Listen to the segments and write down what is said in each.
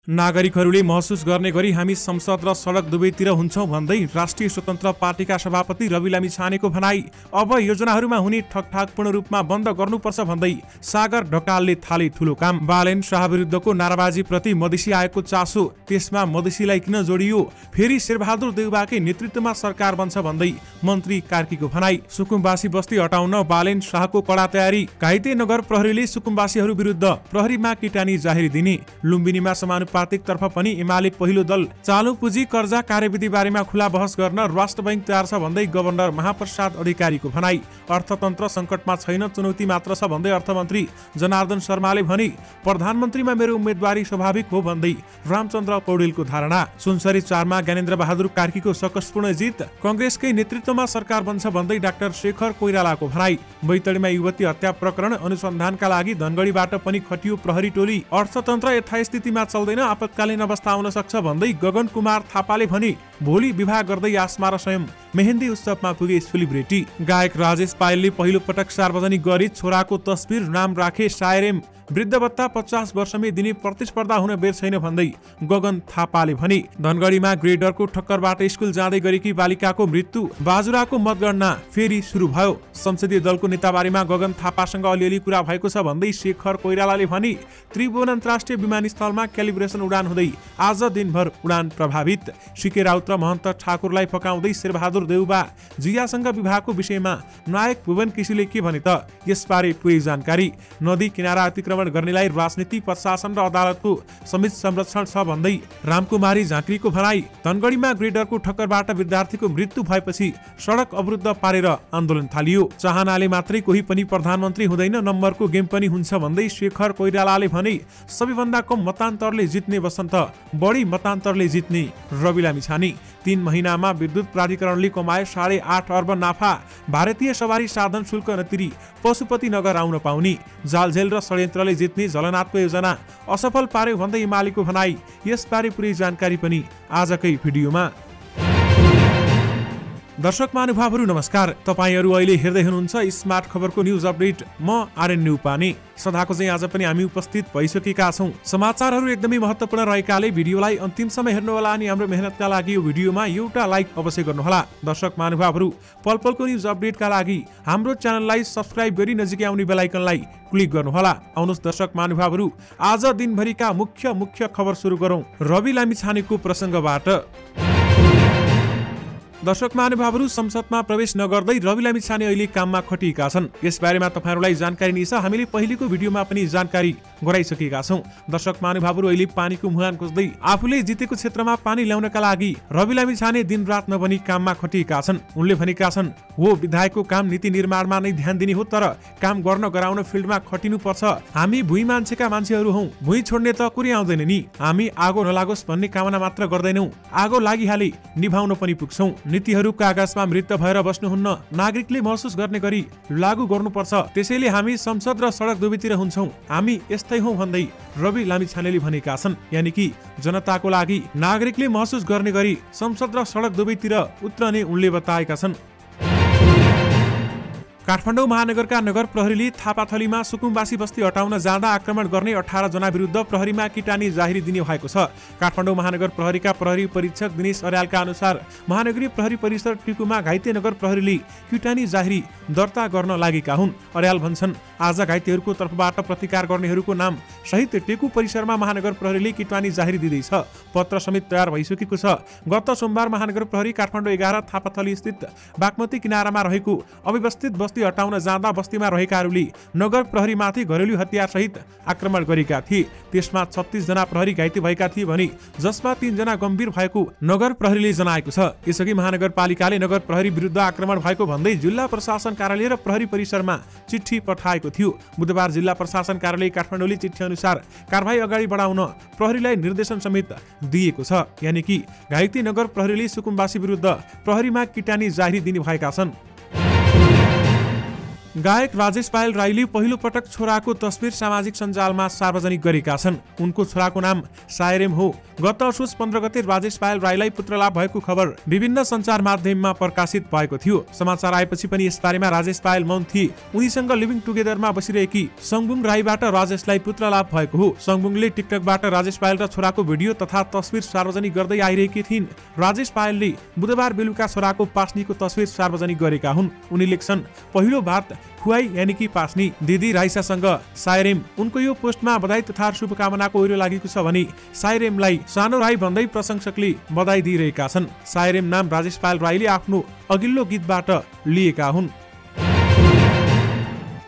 नागरिकहरूले महसुस गर्ने गरी हामी संसद र सडक दुवैतिर हुन्छौं भन्दै राष्ट्रिय स्वतन्त्र पार्टीका सभापति रवि लामिछानेको भनाई। अब योजनाहरूमा हुने ठगठाग पूर्ण रूपमा बन्द गर्नुपर्छ भन्दै सागर ढकालले थाले ठूलो काम। बालेन शाह विरुद्धको नाराबाजी प्रति मधेसी आएको चासो, त्यसमा मधेसीलाई किन जोडियो? फेरि शेरबहादुर देउबाकै नेतृत्वमा सरकार बन्छ भन्दै मन्त्री कार्कीको भनाई। सुकुम्बासी बस्ती हटाउन बालेन शाहको कडा तयारी। घाइते नगर प्रहरीले सुकुम्बासीहरू विरुद्ध प्रहरीमा किटानी जाहेरी दिने। लुम्बिनीमा समानुपातिक तर्फ पनि एमाले पहिलो दल। चालु पुँजी कर्जा कार्यविधि बारेमा खुला बहस गर्न राष्ट्र बैंक तयार छ भन्दै गभर्नर महाप्रसाद अधिकारीको भनाई। अर्थतन्त्र संकटमा छैन, चुनौती मात्र छ भन्दै अर्थमन्त्री जनार्दन शर्माले भने। प्रधानमन्त्रीमा मेरो उम्मेदवारी स्वाभाविक हो भन्दै रामचन्द्र पौडेलको धारणा। सुनसरी 4 मा ज्ञानेन्द्र बहादुर कार्कीको सकसपूर्ण जित। कांग्रेसकै नेतृत्वमा सरकार बन्छ भन्दै डाक्टर शेखर कोइरालाको भनाई। बैतडीमा युवती हत्या प्रकरण अनुसन्धानका लागि धनगढीबाट पनि खटियो प्रहरी टोली। अर्थतन्त्र यथास्थितिमा चल्दैन, आपतकालीन अवस्था आउन सक्छ भन्दै गगन कुमार थापाले भने। भोलि विवाह गर्दै आसमा र स्वयं मेहेन्दी उत्सवमा पुगे सेलिब्रेटी। गायक राजेश पायलले पहिलो पटक सार्वजनिक गरी छोराको तस्बिर नाम राखे सायरेम। वृद्ध भत्ता 50 वर्षमै दिने प्रतिस्पर्धा हुन बेर छैन भन्दै गगन थापाले भने। धनगढीमा ग्रेडरको ठक्करबाट स्कुल जाँदै गरेकी बालिकाको मृत्यु। बाजुराको मतगणना फेरि सुरु भयो। संसदीय दलको नेताबारीमा गगन थापासँग अलिअलि कुरा भएको छ भन्दै शेखर कोइरालाले भने। त्रिभुवन अन्तर्राष्ट्रिय विमानस्थलमा क्यालिब्रेसन उडान हुँदै आज दिनभर उडान प्रभावित। सिके राउत र महन्त ठाकुरलाई फकाउँदै शेरबहादुर देउबा। जियासँग विवाहको विषयमा नायक भुवन केसीले के भने त यसबारे पुरै जानकारी। नदी किनारा अतिक्रमण गर्नेलाई राजनीति, प्रशासन र अदालतको समेत संरक्षण छ भन्दै रामकुमारी झाँक्रीको भनाई। धनगढीमा ग्रेडरको ठक्करबाट विद्यार्थीको मृत्यु भएपछि सडक अवरुद्ध पारेर आन्दोलन थालियो। चाहनाले मात्रै कोही पनि प्रधानमन्त्री हुँदैन, नम्बरको गेम पनि हुन्छ भन्दै शेखर कोइरालाले भने। सबैभन्दा कम मतान्तरले जित्ने वसन्त, बढी मतान्तरले जित्ने रवि लामिछाने। 3 महिनामा विद्युत प्राधिकरणले कमाए 8.5 अर्ब नाफा। भारतीय सवारी साधन शुल्क नतिरी पशुपति नगर आउन पाउने। जालझेल र षड्यन्त्रले जित्ने झलनाथको योजना असफल पार्यो भन्दै एमालेको भनाई। यसबारे पुरै जानकारी पनि आजकै भिडियोमा। दर्शक महानुभावहरू नमस्कार। तपाईहरू अहिले हेर्दै हुनुहुन्छ स्मार्ट खबरको न्यूज अपडेट। म आर्यन न्युपाने। सदाको चाहिँ आज पनि हामी उपस्थित भइसकेका छौं। समाचारहरू एकदमै महत्त्वपूर्ण रहेकाले भिडियोलाई अन्तिमसम्म हेर्नुहोला अनि हाम्रो मेहनतका लागि यो भिडियोमा एउटा लाइक अवश्य गर्नुहोला। दर्शक महानुभावहरू, पलपलको न्यूज अपडेटका लागि हाम्रो च्यानललाई सब्स्क्राइब गरी नजिकै आउने बेल आइकनलाई क्लिक गर्नुहोला। आउनुहोस् दर्शक महानुभावहरू, आज दिनभरिका मुख्य खबर सुरु गरौं रवि लामिछानेको प्रसङ्गबाट। दर्शक महानुभावहरू, संसदमा प्रवेश नगर्दै रवि लामिछाने अहिले काममा खटिएका छन्। यसबारेमा तपाईहरुलाई जानकारी नै छ। हामीले पहिलेको भिडियोमा पनि जानकारी गराइसकेका छौं। दर्शक महानुभावहरू, अहिले पानीको मुहान खोज्दै आफूले जितेको क्षेत्रमा पानी ल्याउनका लागि रवि लामिछाने दिनरात नभनी काममा खटिएका छन्। उनले भनेका छन्, हो विधायकको काम नीति निर्माणमा नै ध्यान दिने हो, तर काम गर्न गराउन फिल्डमा खटिनु पर्छ। हामी भुइँ मान्छेका मान्छेहरू हौं, भुइँ छोड्ने त कुरै आउँदैन नि। हामी आगो नलागोस् भन्ने कामना मात्र गर्दैनौं, आगो लागिहाले निभाउन पनि पुग्छौं। नीतिहरू कागजमा मृत भएर बस्नुहुन्न, नागरिकले महसुस गर्ने गरी लागू गर्नुपर्छ। त्यसैले हामी संसद र सडक दुवैतिर हुन्छौं, हामी यस्तै हौं भन्दै रवि लामिछानेले भनेका छन्। यानि कि जनताको लागि नागरिकले महसुस गर्ने गरी संसद र सडक दुवैतिर उत्रने उनले बताएका छन्। काठमाडौँ महानगरका नगर प्रहरीले थापाथलीमा सुकुम्बासी बस्ती हटाउन जाँदा आक्रमण गर्ने 18 जना विरुद्ध प्रहरीमा किटानी जाहेरी दिने भएको छ। काठमाडौँ महानगर प्रहरीका प्रहरी परीक्षक दिनेश अर्यालका अनुसार महानगरीय प्रहरी परिसर टिकुमा घाइते नगर प्रहरीले किटानी जाहेरी दर्ता गर्न लागेका हुन्। अर्याल भन्छन्, आज घाइतेहरूको तर्फबाट प्रतिकार गर्नेहरूको नाम सहित टेकु परिसरमा महानगर प्रहरीले किटानी जाहेरी दिँदैछ। पत्र समेत तयार भइसकेको छ। गत सोमबार महानगर प्रहरी काठमाडौँ 11 थापाथली स्थित बागमती किनारामा रहेको अव्यवस्थित बस्ती हटाउन जाँदा बस्तीमा रहेकाहरूले नगर प्रहरीमाथि घरेलु हतियार सहित आक्रमण गरेका थिए। त्यसमा 36 जना प्रहरी घाइते भएका थिए भने जसमा 3 जना गम्भीर भएको नगर प्रहरीले जनाएको छ। यसअघि महानगरपालिकाले नगर प्रहरी विरुद्ध आक्रमण भएको भन्दै जिल्ला प्रशासन कार्यालय र प्रहरी परिसरमा चिठी पठाएको थियो। बुधबार जिल्ला प्रशासन कार्यालय काठमाडौँले चिठी अनुसार कारबाही अगाडि बढाउन प्रहरीलाई निर्देशन समेत दिएको छ। यानि कि घाइते नगर प्रहरीले सुकुम्बासी विरुद्ध प्रहरीमा किटानी जाहेरी दिने भएका छन्। गायक राजेश पायल राईले पहिलो पटक छोराको तस्बिर सामाजिक सञ्जालमा सार्वजनिक गरेका छन्। उनको छोराको नाम सायरेम हो। गत असोज 15 गते राजेश पायल राईलाई पुत्रलाभ भएको खबर विभिन्न सञ्चार माध्यममा प्रकाशित भएको थियो। समाचार आएपछि पनि यसबारेमा राजेश पायल मौन थिए। उनीसँग लिभिङ टुगेदरमा बसिरहेकी सङबुङ राईबाट राजेशलाई पुत्रलाभ भएको हो। सङबुङले टिकटकबाट राजेश पायल र छोराको भिडियो तथा तस्बिर सार्वजनिक गर्दै आइरहेकी थिइन्। राजेश पायलले बुधबार बेलुका छोराको पास्नीको तस्बिर सार्वजनिक गरेका हुन्। उनी लेख्छन्, पहिलो भात खुवाई यानि कि पास्नी दिदी राइसासँग सायरेम। उनको यो पोस्टमा बधाई तथा शुभकामनाको ओइरो लागेको छ भने सायरेमलाई सानो राई भन्दै प्रशंसकले बधाई दिइरहेका छन्। सायरेम नाम राजेश पायल राईले आफ्नो अघिल्लो गीतबाट लिएका हुन्।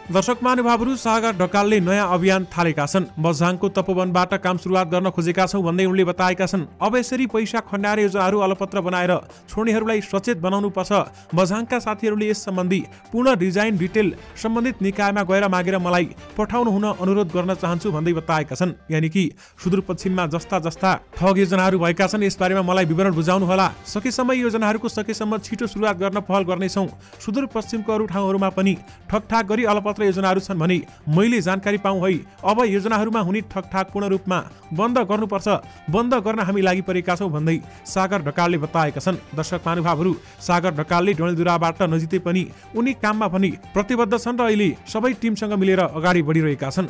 दर्शक महानुभावहरू, सागर ढकालले नयाँ अभियान थालेका छन्। बझाङको तपोवनबाट काम सुरुवात गर्न खोजेका छौं भन्दै उनले बताएका छन्। अब यसरी पैसा खन्याएर योजनाहरू अलपत्र बनाएर छोड्नेहरूलाई सचेत बनाउनु पर्छ। बझाङका साथीहरूले यस सम्बन्धी पूर्ण डिजाइन डिटेल सम्बन्धित निकायमा गएर मागेर मलाई पठाउनु हुन अनुरोध गर्न चाहन्छु भन्दै बताएका छन्। यानि कि सुदूरपश्चिममा जस्ता जस्ता ठग योजनाहरू भएका छन् यसबारेमा मलाई विवरण बुझाउनु होला। सकेसम्म योजनाहरूको सकेसम्म छिटो सुरुवात गर्न पहल गर्नेछौं। सुदूरपश्चिमको अरू ठाउँहरूमा पनि ठगठाक गरी अलपत्र योजनाहरू छन् भने मैले जानकारी पाऊँ है। अब योजनाहरूमा हुने ठगठाक पूर्ण रूपमा बन्द गर्नुपर्छ। बन्द गर्न हामी लागि परेका छौं भन्दै सागर ढकालले बताएका छन्। दर्शक महानुभावहरू, सागर ढकालले डडेलधुराबाट नजिते पनि उनी काममा पनि प्रतिबद्ध छन् र अहिले सबै टिमसँग मिलेर अगाडि बढिरहेका छन्।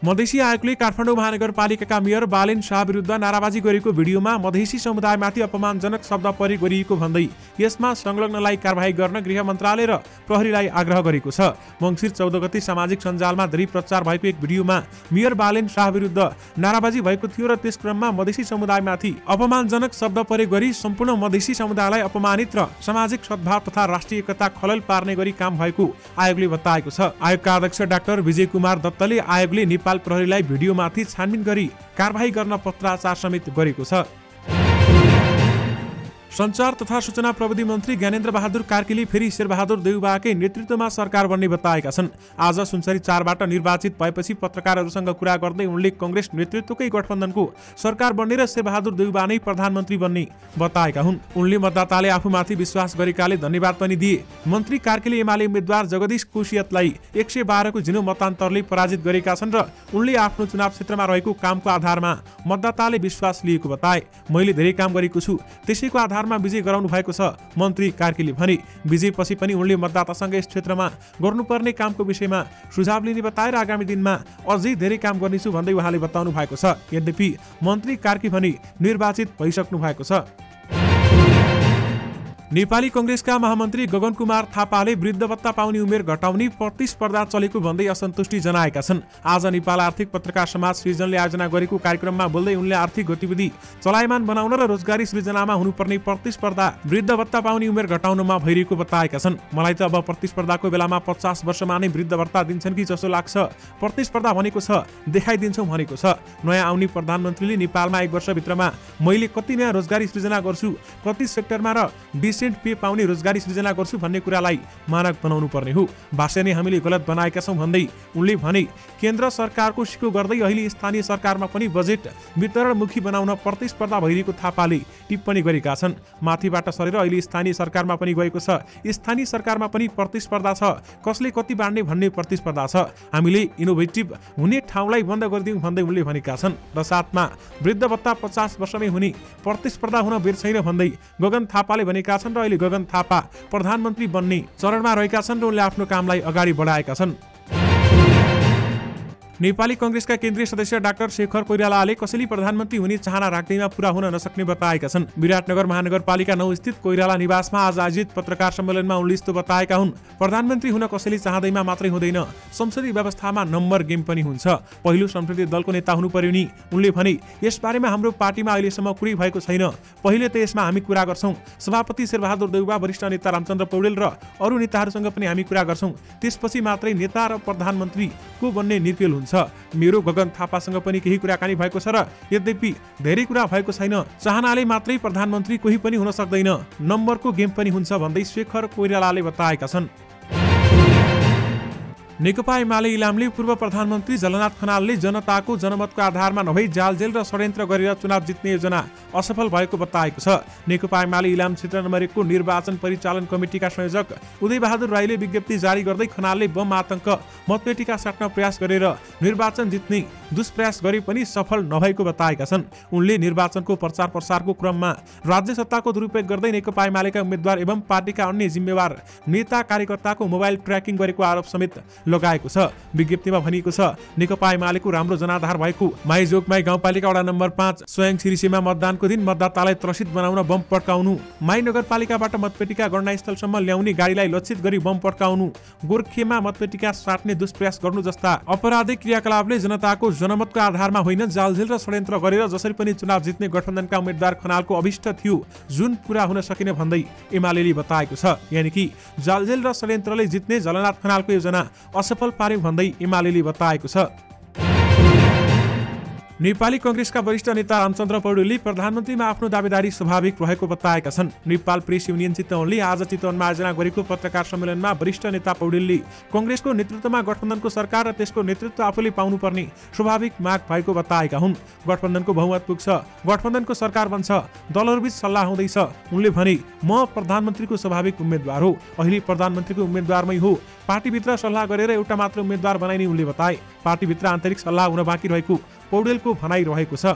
मधेसी आयोगले काठमाडौँ महानगरपालिकाका मेयर बालेन शाह विरुद्ध नाराबाजी गरेको भिडियोमा मधेसी समुदायमाथि अपमानजनक शब्द प्रयोग गरिएको भन्दै यसमा संलग्नलाई कारबाही गर्न गृह मन्त्रालय र प्रहरीलाई आग्रह गरेको छ। मङ्सिर 14 गते सामाजिक सञ्जालमा धेरै प्रचार भएको एक भिडियोमा मेयर बालेन शाह विरुद्ध नाराबाजी भएको थियो र त्यस क्रममा मधेसी समुदायमाथि अपमानजनक शब्द प्रयोग गरी सम्पूर्ण मधेसी समुदायलाई अपमानित र सामाजिक सद्भाव तथा राष्ट्रिय एकता खलल पार्ने गरी काम भएको आयोगले बताएको छ। आयोगका अध्यक्ष डाक्टर विजय कुमार दत्तले आयोगले नेपाल प्रहरीलाई भिडियोमाथि छानबिन गरी कारबाही गर्न पत्राचार समेत गरेको छ। सञ्चार तथा सूचना प्रविधि मन्त्री ज्ञानेन्द्र बहादुर कार्कीले फेरि शेरबहादुर देउबाकै नेतृत्वमा सरकार बन्ने बताएका छन्। आज सुनसरी 4बाट निर्वाचित भएपछि पत्रकारहरूसँग कुरा गर्दै उनले कांग्रेस नेतृत्वकै गठबन्धनको सरकार बन्ने र शेरबहादुर देउबा नै प्रधानमन्त्री बन्ने बताएका हुन्। उनले मतदाताले आफूमाथि विश्वास गरेकाले धन्यवाद पनि दिए। मन्त्री कार्कीले एमाले उम्मेद्वार जगदीश कोशियतलाई 112 को झिनो मतान्तरले पराजित गरेका छन् र उनले आफ्नो चुनाव क्षेत्रमा रहेको कामको आधारमा मतदाताले विश्वास लिएको बताए। मैले धेरै काम गरेको छु, त्यसैको आधारमा विजय गराउनु भएको छ मन्त्री कार्कीले भने। विजयपछि पनि उनले मतदातासँग यस क्षेत्रमा गर्नुपर्ने कामको विषयमा सुझाव लिने बताएर आगामी दिनमा अझै धेरै काम गर्नेछु भन्दै उहाँले बताउनु भएको छ। यद्यपि मन्त्री कार्की भने निर्वाचित भइसक्नु भएको छ। नेपाली कांग्रेसका महामन्त्री गगन कुमार थापाले वृद्ध भत्ता पाउने उमेर घटाउने प्रतिस्पर्धा चलेको भन्दै असन्तुष्टि जनाएका छन्। आज नेपाल आर्थिक पत्रकार समाज सृजनले आयोजना गरेको कार्यक्रममा बोल्दै उनले आर्थिक गतिविधि चलायमान बनाउन र रोजगारी सृजनामा हुनुपर्ने प्रतिस्पर्धा वृद्ध भत्ता पाउने उमेर घटाउनमा भइरहेको बताएका छन्। मलाई त अब प्रतिस्पर्धाको बेलामा 50 वर्षमा नै वृद्ध भत्ता दिन्छन् कि जसो लाग्छ। प्रतिस्पर्धा भनेको छ देखाइदिन्छौँ भनेको छ। नयाँ आउने प्रधानमन्त्रीले नेपालमा 1 वर्षभित्रमा मैले कति नयाँ रोजगारी सृजना गर्छु, कति सेक्टरमा र पे पाउने रोजगारी सृजना गर्छु भन्ने कुरालाई मानक बनाउनु पर्ने हो। भाष्य नै हामीले गलत बनाएका छौं भन्दै उनले भने केन्द्र सरकारको सिको गर्दै अहिले स्थानीय सरकारमा पनि बजेट वितरणमुखी बनाउन प्रतिस्पर्धा भइरहेको थापाले टिप्पणी गरेका छन्। माथिबाट सरेर अहिले स्थानीय सरकारमा पनि गएको छ। स्थानीय सरकारमा पनि प्रतिस्पर्धा छ। कसले कति बाँड्ने भन्ने प्रतिस्पर्धा छ। हामीले इनोभेटिभ हुने ठाउँलाई बन्द गरिदिउँ भन्दै उनले भनेका छन्। र साथमा वृद्ध भत्ता 50 वर्षमै हुने प्रतिस्पर्धा हुन बेर छैन भन्दै गगन थापाले भनेका छन् र अहिले गगन थापा प्रधानमन्त्री बन्ने चरणमा रहेका छन् र उनले आफ्नो कामलाई अगाडि बढाएका छन्। नेपाली कांग्रेसका केन्द्रीय सदस्य डाक्टर शेखर कोइरालाले कसैले प्रधानमन्त्री हुने चाहना राख्दैमा पूरा हुन नसक्ने बताएका छन्। विराटनगर महानगरपालिका 9 स्थित कोइराला निवासमा आज आयोजित पत्रकार सम्मेलनमा उनले यस्तो बताएका हुन्। प्रधानमन्त्री हुन कसैले चाहदैमा मात्रै हुँदैन, संसदीय व्यवस्थामा नम्बर गेम पनि हुन्छ। पहिलो संसदीय दलको नेता हुनु पर्यो नि। उनले भने यसबारेमा हाम्रो पार्टीमा अहिलेसम्म कुरै भएको छैन। पहिले त यसमा हामी कुरा गर्छौं। सभापति शेरबहादुर देउबा, वरिष्ठ नेता रामचन्द्र पौडेल र अरू नेताहरूसँग पनि हामी कुरा गर्छौं। त्यसपछि मात्रै नेता र प्रधानमन्त्री को बन्ने निर्केल हुन्छ। मेरो गगन थापासँग पनि केही कुराकानी भएको छ र यद्यपि धेरै कुरा भएको छैन। चाहनाले मात्रै प्रधानमन्त्री कोही पनि हुन सक्दैन, नम्बरको गेम पनि हुन्छ भन्दै शेखर कोइरालाले बताएका छन्। नेकपा एमाले इलामले पूर्व प्रधानमन्त्री झलनाथ खनालले जनताको जनमतको आधारमा नभई जालजेल र षड्यन्त्र गरेर चुनाव जित्ने योजना असफल भएको बताएको छ। नेकपा एमाले इलाम क्षेत्र नम्बर 1 को निर्वाचन परिचालन कमिटीका संयोजक उदय बहादुर राईले विज्ञप्ति जारी गर्दै खनालले बम आतंक मतपेटिका साट्न प्रयास गरेर निर्वाचन जित्ने दुष्प्रयास गरे पनि सफल नभएको बताएका छन्। उनले निर्वाचनको प्रचार प्रसारको क्रममा राज्य सत्ताको दुरुपयोग गर्दै नेकपा एमालेका उम्मेद्वार एवं पार्टीका अन्य जिम्मेवार नेता कार्यकर्ताको मोबाइल ट्र्याकिङ गरेको आरोप समेत लगाएको छ। विज्ञप्तिमा भनिएको छ, नेकपा एमालेको राम्रो जनाधार भएको माइजोकमाई गाउँपालिका वडा नम्बर 5 स्वयं सिरिसीमा मतदानको दिन मतदातालाई त्रसित बनाउन बम पड्काउनु, माई नगरपालिकाबाट मतपेटिका गणनास्थलसम्म ल्याउने गाडीलाई लक्षित गरी बम पड्काउनु, गोर्खेमा मतपेटिका साट्ने दुष्प्रयास गर्नु जस्ता अपराधिक क्रियाकलापले जनताको जनमतको आधारमा होइन जालझेल र षड्यन्त्र गरेर जसरी पनि चुनाव जित्ने गठबन्धनका उम्मेद्वार खनालको अभिष्ट थियो, जुन पूरा हुन सकिने भन्दै एमालेले बताएको छ। यानि कि जालझेल र षड्यन्त्रले जित्ने झलनाथ खनालको योजना असफल पार्यो भन्दै एमालेले बताएको छ। नेपाली कंग्रेसका वरिष्ठ नेता रामचन्द्र पौडेलले प्रधानमन्त्रीमा आफ्नो दावेदारी स्वाभाविक रहेको बताएका छन्। नेपाल प्रेस युनियन चितवनले आज चितवनमा आयोजना गरेको पत्रकार सम्मेलनमा वरिष्ठ नेता पौडेलले कंग्रेसको नेतृत्वमा गठबन्धनको सरकार र त्यसको नेतृत्व आफूले पाउनुपर्ने स्वाभाविक माग भएको बताएका हुन्। गठबन्धनको बहुमत पुग्छ, गठबन्धनको सरकार बन्छ, दलहरूबीच सल्लाह हुँदैछ। उनले भने, म प्रधानमन्त्रीको स्वाभाविक उम्मेद्वार हो, अहिले प्रधानमन्त्रीको उम्मेद्वारमै हो, पार्टीभित्र सल्लाह गरेर एउटा मात्र उम्मेद्वार बनाइने उनले बताए। पार्टीभित्र आन्तरिक सल्लाह हुन बाँकी रहेको पौडेलको भनाइ रहेको छ।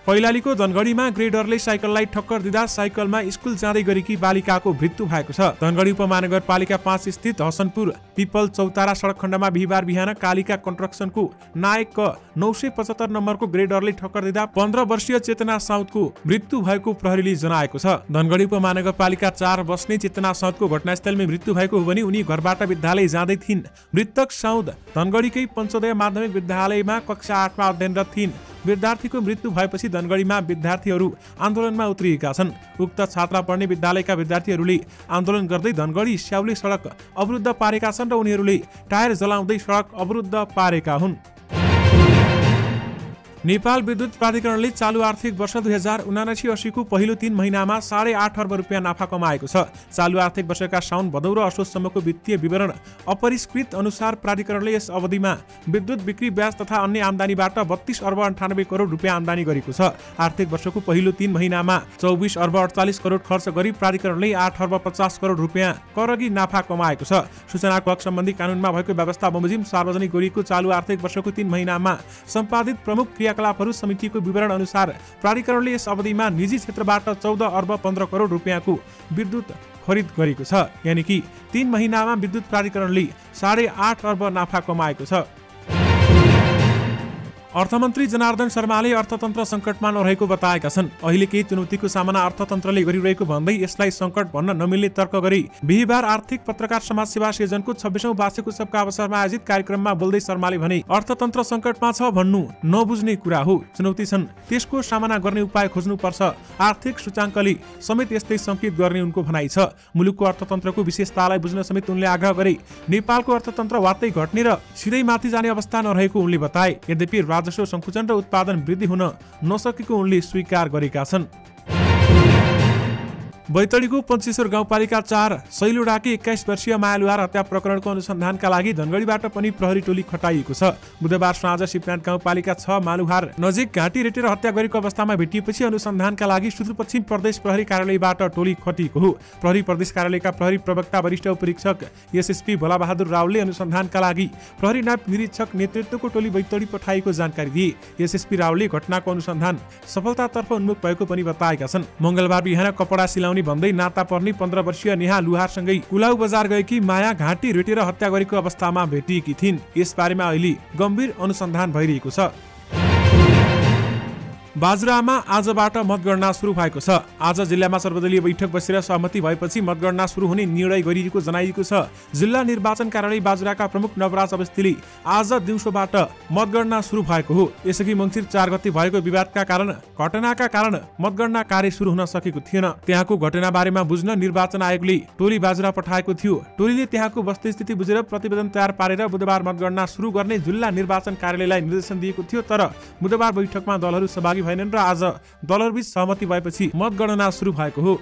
कैलालीको धनगढीमा ग्रेडरले साइकललाई ठक्कर दिँदा साइकलमा स्कुल जाँदै गरेकी बालिकाको मृत्यु भएको छ। धनगढी उपमहानगरपालिका 5 स्थित हसनपुर पिपल चौतारा सडक खण्डमा बिहिबार बिहान कालिका कन्स्ट्रक्सनको नायक 975 नम्बरको ग्रेडरले ठक्कर दिँदा 15 वर्षीय चेतना साउदको मृत्यु भएको प्रहरीले जनाएको छ। धनगढी उपमहानगरपालिका 4 बस्ने चेतना साउदको घटनास्थलमै मृत्यु भएको हो भने उनी घरबाट विद्यालय जाँदै थिइन्। मृतक साउद धनगढीकै पञ्चोदय माध्यमिक विद्यालयमा कक्षा 8 मा अध्ययनरत थिइन्। विद्यार्थीको मृत्यु भएपछि धनगढीमा विद्यार्थीहरू आन्दोलनमा उत्रिएका छन्। उक्त छात्रा पढ्ने विद्यालयका विद्यार्थीहरूले आन्दोलन गर्दै धनगढी स्याउली सडक अवरुद्ध पारेका छन् र उनीहरूले टायर जलाउँदै सडक अवरुद्ध पारेका हुन्। नेपाल विद्युत प्राधिकरणले चालु आर्थिक वर्ष 2079-80 को पहिलो 3 महिनामा 8.5 अर्ब रुपियाँ नाफा कमाएको छ। चालु आर्थिक वर्षका साउन भदौ र असोजसम्मको वित्तीय विवरण अपरिष्कृत अनुसार प्राधिकरणले यस अवधिमा विद्युत बिक्री ब्याज तथा अन्य आम्दानीबाट 32 अर्ब 98 करोड रुपियाँ आम्दानी गरेको छ। आर्थिक वर्षको पहिलो 3 महिनामा 24 अर्ब 48 करोड खर्च गरी प्राधिकरणले 8 अर्ब 50 करोड रुपियाँ करगी नाफा कमाएको छ। सूचनाको हक सम्बन्धी कानूनमा भएको व्यवस्था बमोजिम सार्वजनिक गरिएको चालु आर्थिक वर्षको 3 महिनामा सम्पादित प्रमुख क्रियाकलापहरू समितिको विवरण अनुसार प्राधिकरणले यस अवधिमा निजी क्षेत्रबाट 14 अर्ब 15 करोड रुपियाँको विद्युत खरिद गरेको छ। यानि कि 3 महिनामा विद्युत प्राधिकरणले 8.5 अर्ब नाफा कमाएको छ। अर्थमन्त्री जनार्दन शर्माले अर्थतन्त्र सङ्कटमा नरहेको बताएका छन्। अहिले केही चुनौतीको सामना अर्थतन्त्रले गरिरहेको भन्दै यसलाई सङ्कट भन्न नमिल्ने तर्क गरी बिहिबार आर्थिक पत्रकार समाज सेवा सिर्जनको 26औं वार्षिक उत्सवका अवसरमा आयोजित कार्यक्रममा बोल्दै शर्माले भने, अर्थतन्त्र सङ्कटमा छ भन्नु नबुझ्ने कुरा हो। चुनौती छन्, त्यसको सामना गर्ने उपाय खोज्नुपर्छ। आर्थिक सूचाङ्कले समेत यस्तै संकेत गर्ने उनको भनाइ छ। मुलुकको अर्थतन्त्रको विशेषतालाई बुझ्न समेत उनले आग्रह गरे। नेपालको अर्थतन्त्र वात्तै घट्ने र सिधै माथि जाने अवस्था नरहेको उनले बताए। यद्यपि राजस्व सङ्कुचन र उत्पादन वृद्धि हुन नसकेको उनले स्वीकार गरेका छन्। बैतडीको पञ्चेश्वर गाउँपालिका 4 सैलुडाकी 21 वर्षीय मायालुहार हत्या प्रकरणको अनुसन्धानका लागि धनगढीबाट पनि प्रहरी टोली खटाइएको छ। बुधबार साँझ सिप्रान्त गाउँपालिका 6 मालुहार नजिक घाँटी रेटेर हत्या गरेको अवस्थामा भेटिएपछि अनुसन्धानका लागि सुदूरपश्चिम प्रदेश प्रहरी कार्यालयबाट टोली खटिएको हो। प्रहरी प्रदेश कार्यालयका प्रहरी प्रवक्ता वरिष्ठ उपरीक्षक एसएसपी भोलाबहादुर रावलले अनुसन्धानका लागि प्रहरी नायब निरीक्षक नेतृत्वको टोली बैतडी पठाएको जानकारी दिए। एसएसपी रावलले घटनाको अनुसन्धान सफलतातर्फ उन्मुख भएको पनि बताएका छन्। मंगलबार बिहान कपडा सिलाउने भन्दै नाता पर्ने 15 वर्षीय नेहा लुहारसँगै कुलाउ बजार गएकी माया घाँटी रेटेर हत्या गरेको अवस्थामा भेटिएकी थिइन्। यसबारेमा अहिले गम्भीर अनुसन्धान भइरहेको छ। बाजुरामा आजबाट मतगणना सुरु भएको छ। आज जिल्लामा सर्वदलीय बैठक बसेर सहमति भएपछि मतगणना सुरु हुने निर्णय गरिएको जनाइएको छ। जिल्ला निर्वाचन कार्यालय बाजुराका प्रमुख नवराज अवस्थीले आज दिउँसोबाट मतगणना सुरु भएको हो। यसअघि मङ्सिर 4 गते भएको विवादका कारण घटनाका कारण मतगणना कार्य सुरु हुन सकेको थिएन। त्यहाँको घटना बारेमा बुझ्न निर्वाचन आयोगले टोली बाजुरा पठाएको थियो। टोलीले त्यहाँको वस्तुस्थिति बुझेर प्रतिवेदन तयार पारेर बुधबार मतगणना सुरु गर्ने जिल्ला निर्वाचन कार्यालयलाई निर्देशन दिएको थियो। तर बुधबार बैठकमा दलहरू सहभागी भएनन् र आज दलहरूबीच सहमति भएपछि मतगणना सुरु भएको हो।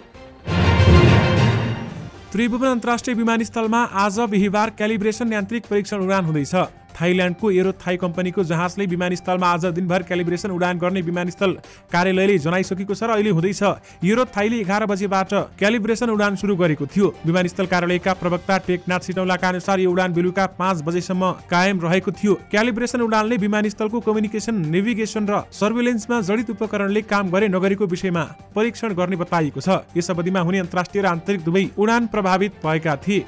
त्रिभुवन अन्तर्राष्ट्रिय विमानस्थलमा आज बिहिबार क्यालिब्रेसन यान्त्रिक परीक्षण उडान हुँदैछ। थाइल्यान्डको एरो थाई कम्पनीको जहाजले विमानस्थलमा आज दिनभर क्यालिब्रेसन उडान गर्ने विमानस्थल कार्यालयले जनाइसकेको छ र अहिले हुँदैछ। एरो थाईले 11 बजेबाट क्यालिब्रेसन उडान सुरु गरेको थियो। विमानस्थल कार्यालयका प्रवक्ता टेकनाथ सिटौलाका अनुसार यो उडान बेलुका 5 बजेसम्म कायम रहेको थियो। क्यालिब्रेसन उडानले विमानस्थलको कम्युनिकेसन, नेभिगेसन र सर्वेलेन्समा जडित उपकरणले काम गरे नगरेको विषयमा परीक्षण गर्ने बताइएको छ। यस अवधिमा हुने अन्तर्राष्ट्रिय र आन्तरिक दुवै उडान प्रभावित भएका थिए।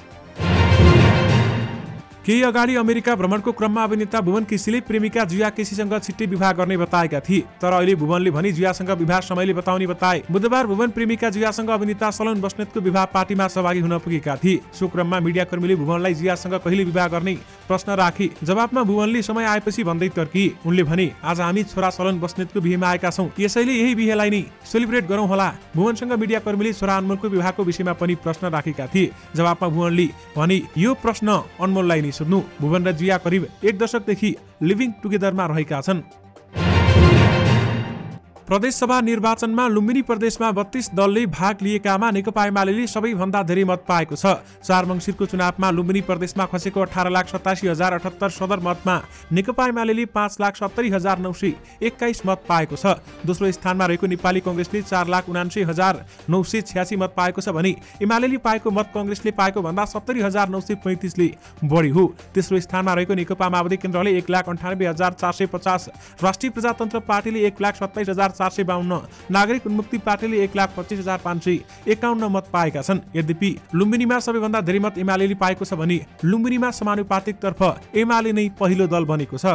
केही अगाडि अमेरिका भ्रमणको क्रममा अभिनेता भुवन केसीले प्रेमिका जुया केसीसँग छिट्टै विवाह गर्ने बताएका थिए। तर अहिले भुवनले भने जुयासँग विवाह समयले बताउने बताए। बुधबार भुवन प्रेमिका जुयासँग अभिनेता सलोन बस्नेतको विवाह पार्टीमा सहभागी हुन पुगेका थिए। सो क्रममा मिडियाकर्मीले भुवनलाई जुयासँग कहिले विवाह गर्ने प्रश्न राखे। जवाफमा भुवनले समय आएपछि भन्दै तर्किए। उनले भने, आज हामी छोरा सलोन बस्नेतको बिहेमा आएका छौं, यसैले यही बिहेलाई नै सेलिब्रेट गरौं होला। भुवनसँग मिडियाकर्मीले छोरा अनमोलको विवाहको विषयमा पनि प्रश्न राखेका थिए। जवाफमा भुवनले भने, यो प्रश्न अनमोललाई सोध्नु। भुवन र जुया करिब 1 दशकदेखि लिभिङ टुगेदरमा रहेका छन्। प्रदेशसभा निर्वाचनमा लुम्बिनी प्रदेशमा 32 दलले भाग लिएकामा नेकपा एमाले सबैभन्दा धेरै मत पाएको छ। 4 मङ्सिरको चुनावमा लुम्बिनी प्रदेशमा खसेको 18,87,078 सदर मतमा नेकपा एमाले 5,70,921 मत पाएको छ। दोस्रो स्थानमा रहेको नेपाली कङ्ग्रेसले 4,79,986 मत पाएको छ भने एमाले पाएको मत कङ्ग्रेसले पाएको भन्दा 70,935 ले बढी हो। तेस्रो स्थानमा रहेको नेकपा माओवादी केन्द्रले 1,98,450, राष्ट्रिय प्रजातन्त्र पार्टीले 1,27,452, नागरिक उन्मुक्ति पार्टीले 1,25,551 मत पाएका छन्। यद्यपि लुम्बिनीमा सबैभन्दा धेरै मत एमाले पाएको छ भने लुम्बिनीमा समानुपातिक तर्फ एमाले नै पहिलो दल बनेको छ।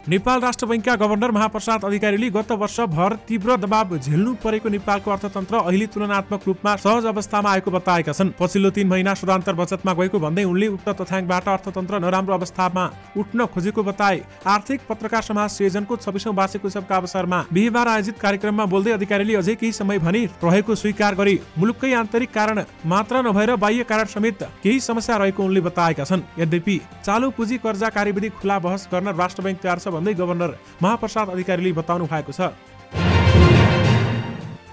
नेपाल राष्ट्र बैंकका गभर्नर महाप्रसाद अधिकारीले गत वर्ष भर तीव्र दबाव झेल्नु परेको नेपालको अर्थतन्त्र अहिले तुलनात्मक रूपमा सहज अवस्थामा आएको बताएका छन्। पछिल्लो 3 महिना सदान्तर बचतमा गएको भन्दै उनले उक्त तथ्याङ्कबाट अर्थतन्त्र नराम्रो अवस्थामा उठ्न खोजेको बताए। आर्थिक पत्रकार समाज सृजनको 26औं वार्षिक उत्सवका अवसरमा बिहिबार आयोजित कार्यक्रममा बोल्दै अधिकारीले अझै केही समय भने रहेको स्वीकार गरे। मुलुककै आन्तरिक कारण मात्र नभएर बाह्य कारण समेत केही समस्या रहेको उनले बताएका छन्। यद्यपि चालु पुँजी कर्जा कार्यविधि खुला बहस गर्न राष्ट्र बैंक तयार छ भन्दै गभर्नर महाप्रसाद अधिकारीले बताउनु भएको छ।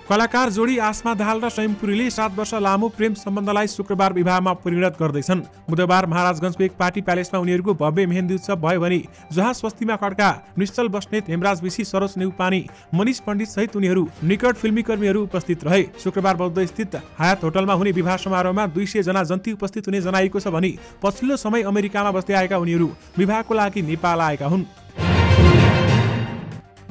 कलाकार जोडी आसमा दाहाल र स्वयं पुरीले 7 वर्ष लामो प्रेम सम्बन्धलाई शुक्रबार विवाहमा परिणत गर्दैछन्। बुधबार महाराजगञ्जको एक पार्टी प्यालेसमा उनीहरूको भव्य मेहेन्दी उत्सव भयो भने जहाँ स्वस्तिमा खड्का, निश्चल बस्नेत, हेमराज विशी, सरोज नेउपानी, मनिष पण्डित सहित उनीहरू निकट फिल्मी कर्मीहरू उपस्थित रहे। शुक्रबार बौद्ध स्थित हयात होटलमा हुने विवाह समारोहमा 200 जना जन्ती उपस्थित हुने जनाइएको छ भने पछिल्लो समय अमेरिकामा बस्दै आएका उनीहरू विवाहको लागि नेपाल आएका हुन्।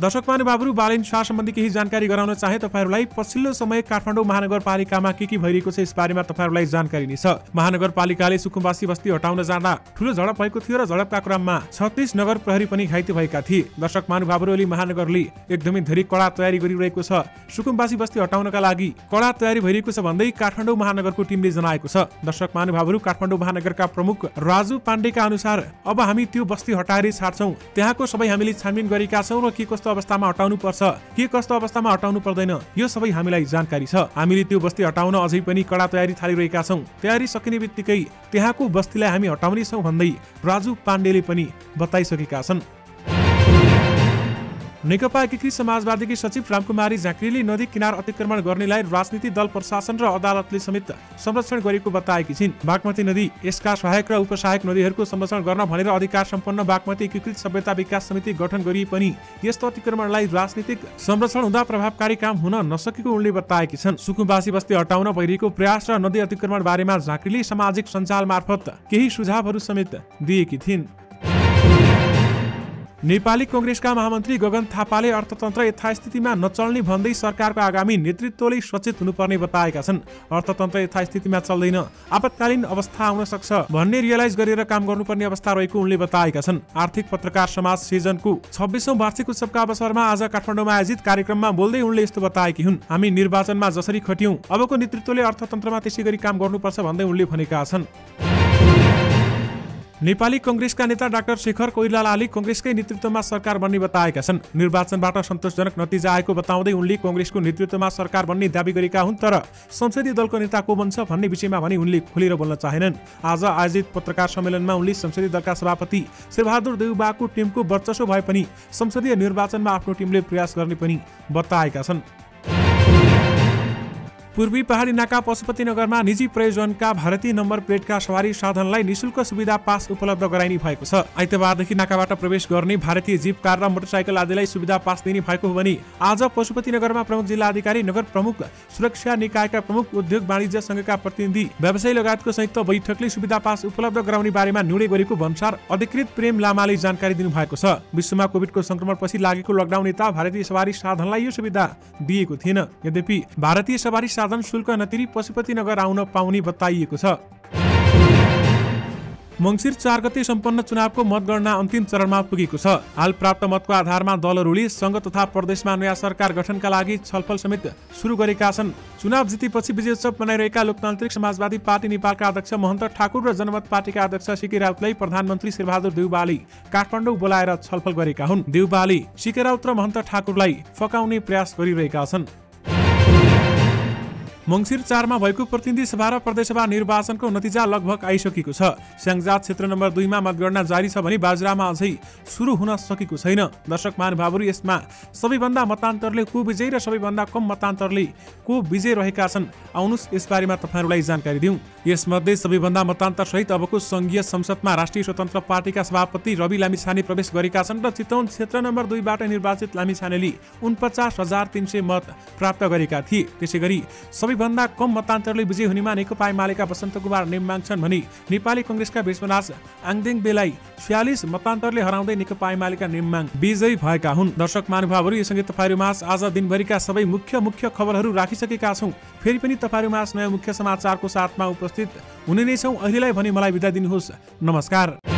दर्शक महानुभावहरू, बालिन शाह सम्बन्धी केही जानकारी गराउन चाहे तपाईहरूलाई पछिल्लो समय काठमाडौँ महानगरपालिकामा के भइरहेको छ यस बारेमा तपाईहरूलाई जानकारी नै छ। महानगरपालिकाले सुकुम्बासी बस्ती हटाउन जाँदा ठूलो झडप भएको थियो र झडपका क्रममा 36 नगर प्रहरी पनि घाइते भएका थिए। दर्शक महानुभावहरू, अहिले महानगरले एकदमै धेरै कडा तयारी गरिरहेको छ। सुकुम्बासी बस्ती हटाउनका लागि कडा तयारी भइरहेको छ भन्दै काठमाडौँ महानगरको टिमले जनाएको छ। दर्शक महानुभावहरू, काठमाडौँ महानगरका प्रमुख राजु पाण्डेका अनुसार अब हामी त्यो बस्ती हटाएरै छाड्छौं। त्यहाँको सबै हामीले छानबिन गरेका छौं र के कस्तो अवस्थामा हटाउनु पर्छ, के कस्तो अवस्थामा हटाउनु पर्दैन यो सबै हामीलाई जानकारी छ। हामीले त्यो बस्ती हटाउन अझै पनि कडा तयारी थालिरहेका छौं। तयारी सकिने बित्तिकै त्यहाँको बस्तीलाई हामी हटाउने छौं भन्दै राजु पाण्डेले पनि बताइसकेका छन्। नेकपा एकीकृत समाजवादीकी सचिव रामकुमारी झाँक्रीले नदी किनार अतिक्रमण गर्नेलाई राजनीतिक दल, प्रशासन र अदालतले समेत संरक्षण गरेको बताएकी छिन्। बागमती नदी, यसका सहायक र उपसहायक नदीहरूको संरक्षण गर्न भनेर अधिकार सम्पन्न बागमती एकीकृत सभ्यता विकास समिति गठन गरिए पनि यस्तो अतिक्रमणलाई राजनीतिक संरक्षण हुँदा प्रभावकारी काम हुन नसकेको उनले बताएकी छन्। सुकुम्बासी बस्ती हटाउन भइरहेको प्रयास र नदी अतिक्रमण बारेमा झाँक्रीले सामाजिक सञ्जाल मार्फत केही सुझावहरू समेत दिएकी थिइन्। नेपाली कांग्रेसका महामन्त्री गगन थापाले अर्थतन्त्र यथास्थितिमा नचल्ने भन्दै सरकारको आगामी नेतृत्वले सचेत हुनुपर्ने बताएका छन्। अर्थतन्त्र यथास्थितिमा चल्दैन, आपतकालीन अवस्था आउन सक्छ भन्ने रियलाइज गरेर काम गर्नुपर्ने अवस्था रहेको उनले बताएका छन्। आर्थिक पत्रकार समाज सृजनको 26औं वार्षिक उत्सवका अवसरमा आज काठमाडौँमा आयोजित कार्यक्रममा बोल्दै उनले यस्तो बताएकी हुन्। हामी निर्वाचनमा जसरी खट्यौं, अबको नेतृत्वले अर्थतन्त्रमा त्यसै गरी काम गर्नुपर्छ भन्दै उनले भनेका छन्। नेपाली कांग्रेसका नेता डाक्टर शेखर कोइरालाले कांग्रेसकै नेतृत्वमा सरकार बन्ने बताएका छन्। निर्वाचनबाट सन्तोषजनक नतिजा आएको बताउँदै उनले कांग्रेसको नेतृत्वमा सरकार बन्ने दाबी गरेका हुन्, तर संसदीय दलको नेता को बन्छ भन्ने विषयमा भने उनले खुलेर बोल्न चाहेनन्। आज आयोजित पत्रकार सम्मेलनमा उनले संसदीय दलका सभापति शेरबहादुर देउबाको टिमको वर्चस्व भए पनि संसदीय निर्वाचनमा आफ्नो टिमले प्रयास गर्ने पनि बताएका छन्। पूर्वी पहाडी नाका पशुपतिनगरमा निजी प्रयोजनका भारतीय नम्बर प्लेटका सवारी साधनलाई निशुल्क सुविधा पास उपलब्ध गराइने भएको छ। आइतबारदेखि नाकाबाट प्रवेश गर्ने भारतीय जीप, कार र मोटरसाइकल आदिलाई सुविधा पास दिने भएको हो भने आज पशुपतिनगरमा प्रमुख जिल्ला अधिकारी, नगर प्रमुख, सुरक्षा निकायका प्रमुख, उद्योग वाणिज्य संघका प्रतिनिधि, व्यवसायी लगायतको संयुक्त बैठकले सुविधा पास उपलब्ध गराउने बारेमा निर्णय गरेको भन्सार अधिकृत प्रेम लामाले जानकारी दिनुभएको छ। विश्वमा कोभिडको संक्रमणपछि लागेको लकडाउन यता भारतीय सवारी साधनलाई यो सुविधा दिएको थिएन। यद्यपि भारतीय सवारी साधन शुल्क नतिरी पशुपतिनगर आउन पाउने बताइएको छ। मङ्सिर 4 गते सम्पन्न चुनावको मतगणना अन्तिम चरणमा पुगेको छ। हाल प्राप्त मतको आधारमा दलहरूले संघ तथा प्रदेशमा नयाँ सरकार गठनका लागि छलफल समेत सुरु गरेका छन्। चुनाव जितेपछि विजयोत्सव मनाइरहेका लोकतान्त्रिक समाजवादी पार्टी नेपालका अध्यक्ष महन्त ठाकुर र जनमत पार्टीका अध्यक्ष सीके राउतलाई प्रधानमन्त्री शेरबहादुर देउवाले काठमाडौँ बोलाएर छलफल गरेका हुन्। देउवाले सीके राउत र महन्त ठाकुरलाई फकाउने प्रयास गरिरहेका छन्। मङ्सिर 4 मा भएको प्रतिनिधि सभा र प्रदेशसभा निर्वाचनको नतिजा लगभग आइसकेको छ। स्याङ्जाट क्षेत्र नम्बर 2 मा मतगणना जारी छ भने बाजुरामा अझै सुरु हुन सकेको छैन। दर्शक महानुभावहरू, यसमा सबैभन्दा मतान्तरले को विजयी र सबैभन्दा कम मतान्तरले को विजय रहेका छन्, आउनुस् यसबारेमा तपाईहरुलाई जानकारी दिउँ। यसमध्ये सबैभन्दा मतान्तर सहित अबको संघीय संसदमा राष्ट्रिय स्वतन्त्र पार्टीका सभापति रवि लामिछाने प्रवेश गरेका छन् र चितवन क्षेत्र नम्बर 2 बाट निर्वाचित लामिछानेले 49,300 मत प्राप्त गरेका थिए। त्यसैगरी सबैभन्दा कम मतान्तरले विजय हुनेमा नेकपा एमालेका वसन्त कुमार नेम्बाङ छन् भने नेपाली कांग्रेसका विश्वनाथ आङदेङबेलाई 46 मतान्तरले हराउँदै नेकपा एमालेका नेम्बाङ विजयी भएका हुन्। दर्शक महानुभावहरू, यससँगै तपाईहरुमाझ आज दिनभरिका सबै मुख्य खबरहरू राखिसकेका छौं। फेरि पनि तपाईहरुमाझ नयाँ मुख्य समाचारको साथमा उपस्थित हुने नै छौं। अहिलेलाई भने मलाई बिदा दिनुहोस्। नमस्कार।